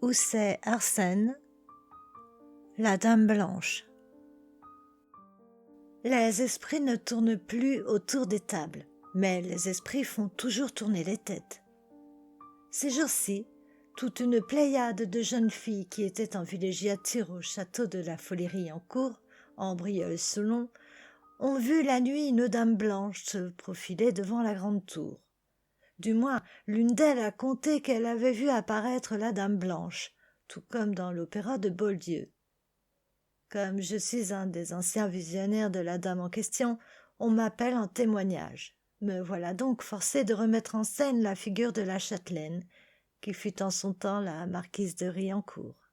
Où c'est Arsène, la Dame Blanche. Les esprits ne tournent plus autour des tables, mais les esprits font toujours tourner les têtes. Ces jours-ci, toute une pléiade de jeunes filles qui étaient en villégiature au château de la Follerie-en-Cour, en Brieul-Soulon, ont vu la nuit une dame blanche se profiler devant la grande tour. Du moins, l'une d'elles a conté qu'elle avait vu apparaître la dame blanche, tout comme dans l'opéra de Boldieu. Comme je suis un des anciens visionnaires de la dame en question, on m'appelle en témoignage. Me voilà donc forcé de remettre en scène la figure de la châtelaine, qui fut en son temps la marquise de Riencourt.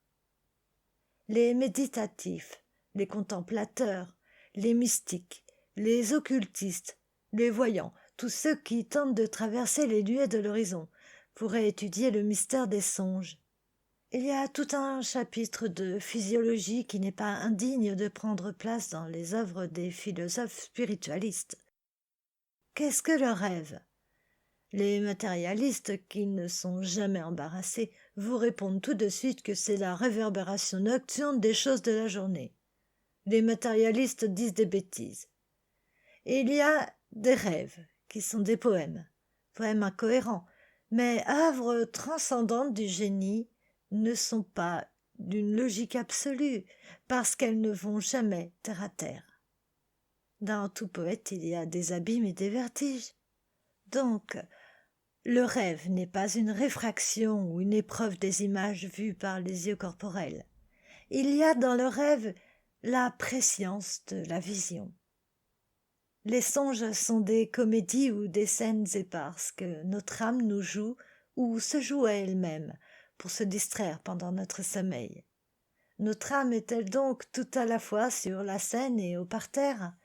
Les méditatifs, les contemplateurs, les mystiques, les occultistes, les voyants, tous ceux qui tentent de traverser les nuées de l'horizon, pourraient étudier le mystère des songes. Il y a tout un chapitre de physiologie qui n'est pas indigne de prendre place dans les œuvres des philosophes spiritualistes. Qu'est-ce que le rêve ? Les matérialistes, qui ne sont jamais embarrassés, vous répondent tout de suite que c'est la réverbération nocturne des choses de la journée. Les matérialistes disent des bêtises. Et il y a des rêves, qui sont des poèmes incohérents, mais œuvres transcendantes du génie, ne sont pas d'une logique absolue, parce qu'elles ne vont jamais terre à terre. Dans tout poète, il y a des abîmes et des vertiges. Donc, le rêve n'est pas une réfraction ou une épreuve des images vues par les yeux corporels. Il y a dans le rêve la prescience de la vision. Les songes sont des comédies ou des scènes éparses que notre âme nous joue ou se joue à elle-même pour se distraire pendant notre sommeil. Notre âme est-elle donc tout à la fois sur la scène et au parterre,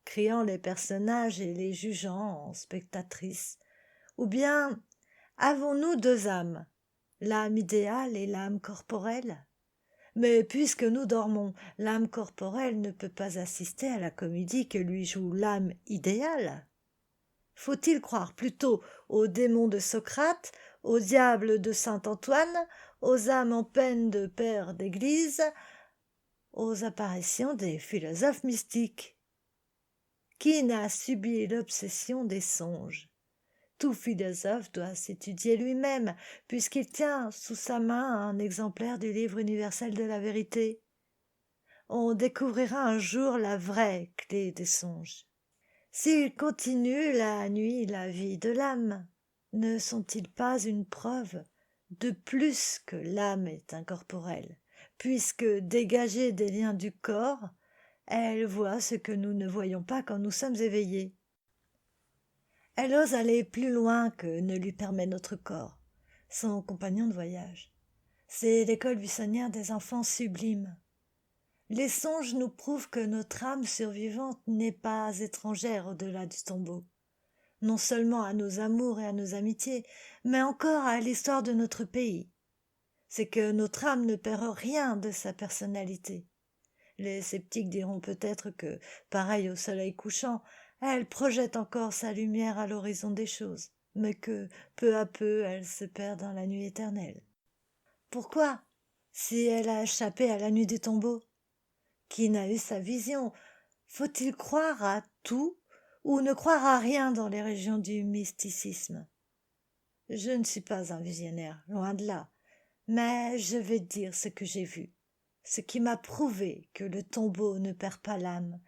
criant les personnages et les jugeant en spectatrices? Ou bien avons-nous deux âmes, l'âme idéale et l'âme corporelle? Mais puisque nous dormons, l'âme corporelle ne peut pas assister à la comédie que lui joue l'âme idéale. Faut-il croire plutôt aux démons de Socrate, aux diables de saint Antoine, aux âmes en peine de pères d'église, aux apparitions des philosophes mystiques? Qui n'a subi l'obsession des songes? Tout philosophe doit s'étudier lui-même, puisqu'il tient sous sa main un exemplaire du livre universel de la vérité. On découvrira un jour la vraie clé des songes. S'ils continuent la nuit la vie de l'âme, ne sont-ils pas une preuve de plus que l'âme est incorporelle, puisque, dégagée des liens du corps, elle voit ce que nous ne voyons pas quand nous sommes éveillés. Elle ose aller plus loin que ne lui permet notre corps, son compagnon de voyage. C'est l'école buissonnière des enfants sublimes. Les songes nous prouvent que notre âme survivante n'est pas étrangère au-delà du tombeau, non seulement à nos amours et à nos amitiés, mais encore à l'histoire de notre pays. C'est que notre âme ne perd rien de sa personnalité. Les sceptiques diront peut-être que, pareil au soleil couchant, elle projette encore sa lumière à l'horizon des choses, mais que, peu à peu, elle se perd dans la nuit éternelle. Pourquoi, si elle a échappé à la nuit des tombeaux? Qui n'a eu sa vision? Faut-il croire à tout ou ne croire à rien dans les régions du mysticisme? Je ne suis pas un visionnaire, loin de là, mais je vais dire ce que j'ai vu, ce qui m'a prouvé que le tombeau ne perd pas l'âme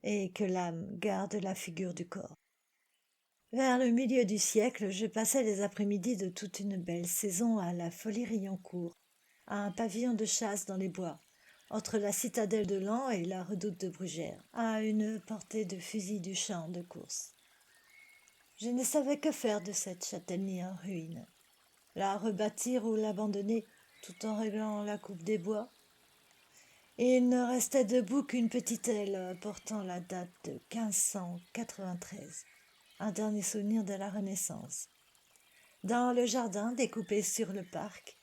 et que l'âme garde la figure du corps. Vers le milieu du siècle, je passais les après-midi de toute une belle saison à la Follerie-en-Cour, à un pavillon de chasse dans les bois, entre la citadelle de Laon et la redoute de Brugère, à une portée de fusil du champ de course. Je ne savais que faire de cette châtellenie en ruine. La rebâtir ou l'abandonner, tout en réglant la coupe des bois. Et il ne restait debout qu'une petite aile portant la date de 1593, un dernier souvenir de la Renaissance. Dans le jardin découpé sur le parc,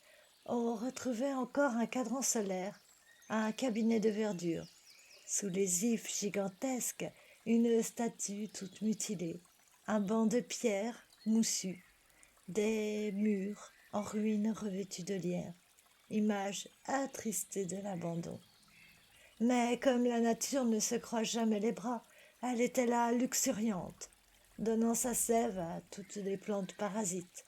on retrouvait encore un cadran solaire, un cabinet de verdure, sous les ifs gigantesques, une statue toute mutilée, un banc de pierre moussu, des murs en ruines revêtus de lierre, image attristée de l'abandon. Mais comme la nature ne se croise jamais les bras, elle était là luxuriante, donnant sa sève à toutes les plantes parasites.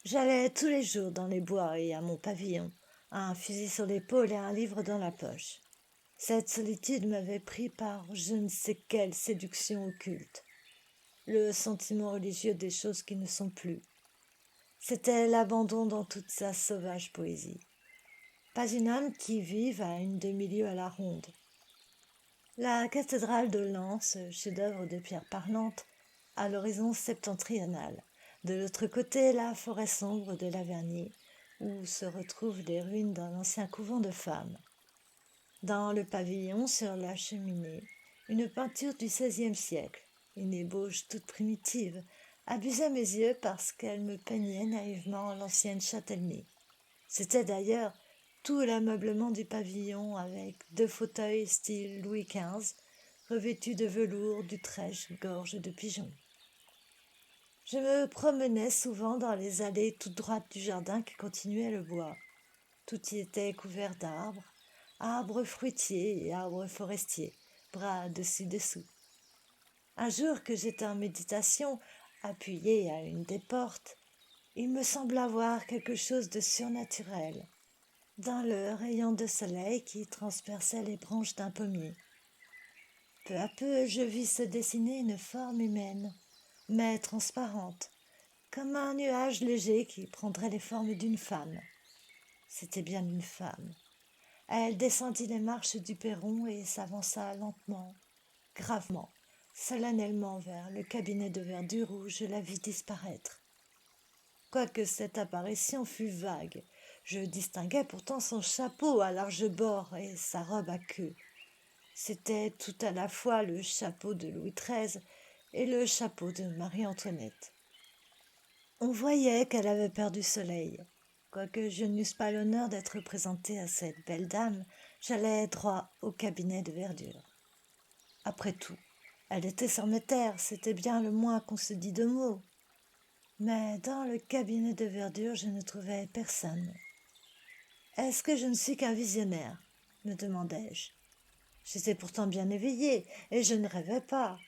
J'allais tous les jours dans les bois et à mon pavillon, un fusil sur l'épaule et un livre dans la poche. Cette solitude m'avait pris par je ne sais quelle séduction occulte, le sentiment religieux des choses qui ne sont plus. C'était l'abandon dans toute sa sauvage poésie. Pas une âme qui vive à une demi-lieue à la ronde. La cathédrale de Lens, chef-d'œuvre de pierre parlante, à l'horizon septentrional. De l'autre côté, la forêt sombre de l'Avernier, où se retrouvent les ruines d'un ancien couvent de femmes. Dans le pavillon, sur la cheminée, une peinture du XVIe siècle, une ébauche toute primitive, abusait mes yeux parce qu'elle me peignait naïvement l'ancienne Châtellenie. C'était d'ailleurs tout l'ameublement du pavillon avec 2 fauteuils style Louis XV, revêtus de velours d'Utrecht, gorge de pigeon. Je me promenais souvent dans les allées toutes droites du jardin qui continuait le bois. Tout y était couvert d'arbres, arbres fruitiers et arbres forestiers, bras dessus-dessous. Un jour que j'étais en méditation, appuyé à une des portes, il me sembla voir quelque chose de surnaturel dans le rayon de soleil qui transperçait les branches d'un pommier. Peu à peu, je vis se dessiner une forme humaine, mais transparente, comme un nuage léger qui prendrait les formes d'une femme. C'était bien une femme. Elle descendit les marches du perron et s'avança lentement, gravement, solennellement vers le cabinet de verdure où je la vis disparaître. Quoique cette apparition fût vague, je distinguais pourtant son chapeau à large bord et sa robe à queue. C'était tout à la fois le chapeau de Louis XIII et le chapeau de Marie-Antoinette. On voyait qu'elle avait perdu soleil. Quoique je n'eusse pas l'honneur d'être présentée à cette belle dame, j'allais droit au cabinet de verdure. Après tout, elle était sur mes terres, c'était bien le moins qu'on se dit de mots. Mais dans le cabinet de verdure, je ne trouvais personne. Est-ce que je ne suis qu'un visionnaire ? Me demandai-je. J'étais pourtant bien éveillée, et je ne rêvais pas.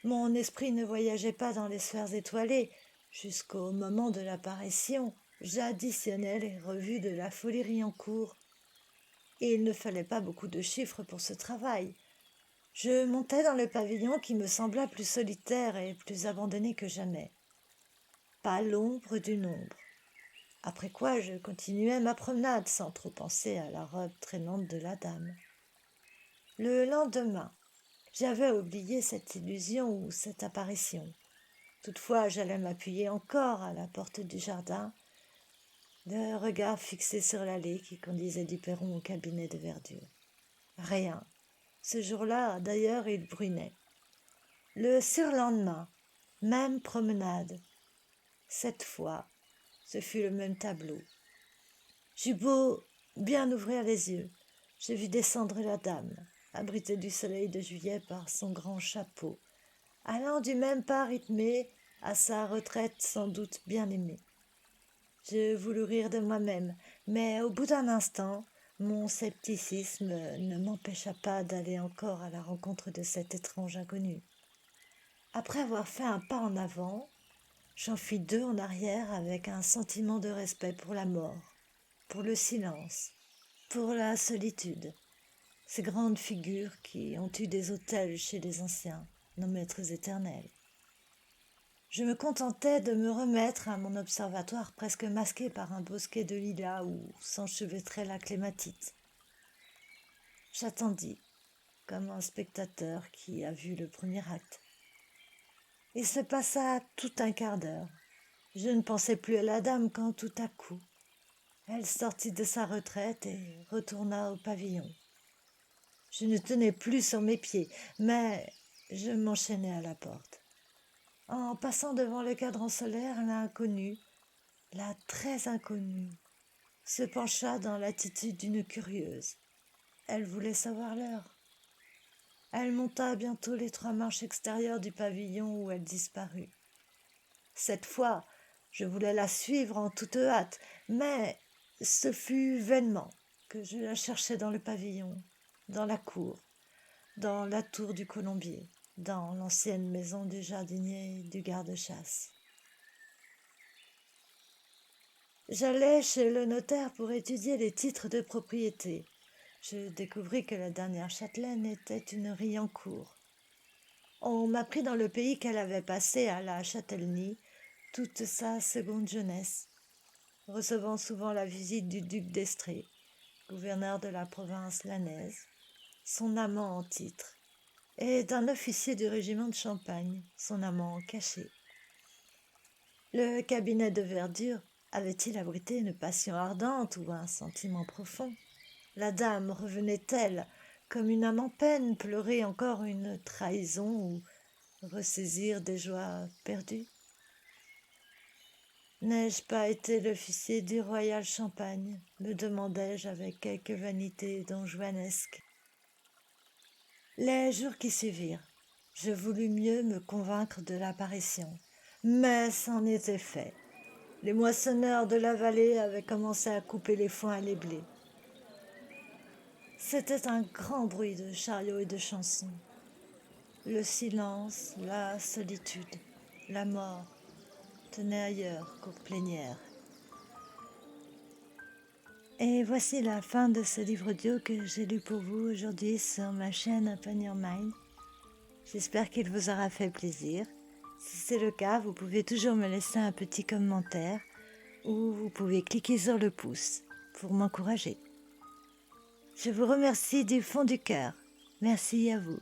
Mon esprit ne voyageait pas dans les sphères étoilées. Jusqu'au moment de l'apparition, j'additionnais les revues de la folie Riencourt. Et il ne fallait pas beaucoup de chiffres pour ce travail. Je montais dans le pavillon qui me sembla plus solitaire et plus abandonné que jamais. Pas l'ombre d'une ombre. Après quoi je continuais ma promenade sans trop penser à la robe traînante de la dame. Le lendemain, j'avais oublié cette illusion ou cette apparition. Toutefois, j'allais m'appuyer encore à la porte du jardin, le regard fixé sur l'allée qui conduisait du perron au cabinet de verdure. Rien. Ce jour-là, d'ailleurs, il brunait. Le surlendemain, même promenade. Cette fois, ce fut le même tableau. J'eus beau bien ouvrir les yeux, je vis descendre la dame, abritée du soleil de juillet par son grand chapeau, allant du même pas rythmé à sa retraite sans doute bien aimée. Je voulus rire de moi-même, mais au bout d'un instant, mon scepticisme ne m'empêcha pas d'aller encore à la rencontre de cet étrange inconnu. Après avoir fait un pas en avant, j'en fis 2 en arrière avec un sentiment de respect pour la mort, pour le silence, pour la solitude, ces grandes figures qui ont eu des autels chez les anciens, nos maîtres éternels. Je me contentais de me remettre à mon observatoire presque masqué par un bosquet de lilas où s'enchevêtrait la clématite. J'attendis, comme un spectateur qui a vu le premier acte. Il se passa tout un quart d'heure. Je ne pensais plus à la dame quand tout à coup, elle sortit de sa retraite et retourna au pavillon. Je ne tenais plus sur mes pieds, mais je m'enchaînai à la porte. En passant devant le cadran solaire, l'inconnue, la très inconnue, se pencha dans l'attitude d'une curieuse. Elle voulait savoir l'heure. Elle monta bientôt les 3 marches extérieures du pavillon où elle disparut. Cette fois, je voulais la suivre en toute hâte, mais Ce fut vainement que je la cherchais dans le pavillon, dans la cour, dans la tour du colombier, dans l'ancienne maison du jardinier et du garde-chasse. J'allais chez le notaire pour étudier les titres de propriété. Je découvris que la dernière châtelaine était une Riancourt. On m'apprit dans le pays qu'elle avait passé à la Châtellenie toute sa seconde jeunesse, recevant souvent la visite du duc d'Estrées, gouverneur de la province lannaise, son amant en titre, et d'un officier du régiment de Champagne, son amant caché. Le cabinet de verdure avait-il abrité une passion ardente ou un sentiment profond? La dame revenait-elle, comme une âme en peine, pleurer encore une trahison ou ressaisir des joies perdues? N'ai-je pas été l'officier du royal Champagne, me demandai-je avec quelque vanité donjuanesque. Les jours qui suivirent, je voulus mieux me convaincre de l'apparition, mais c'en était fait. Les moissonneurs de la vallée avaient commencé à couper les foins et les blés. C'était un grand bruit de chariots et de chansons. Le silence, la solitude, la mort tenaient ailleurs qu'aux plénières. Et voici la fin de ce livre audio que j'ai lu pour vous aujourd'hui sur ma chaîne Open Your Mind. J'espère qu'il vous aura fait plaisir. Si c'est le cas, vous pouvez toujours me laisser un petit commentaire ou vous pouvez cliquer sur le pouce pour m'encourager. Je vous remercie du fond du cœur. Merci à vous.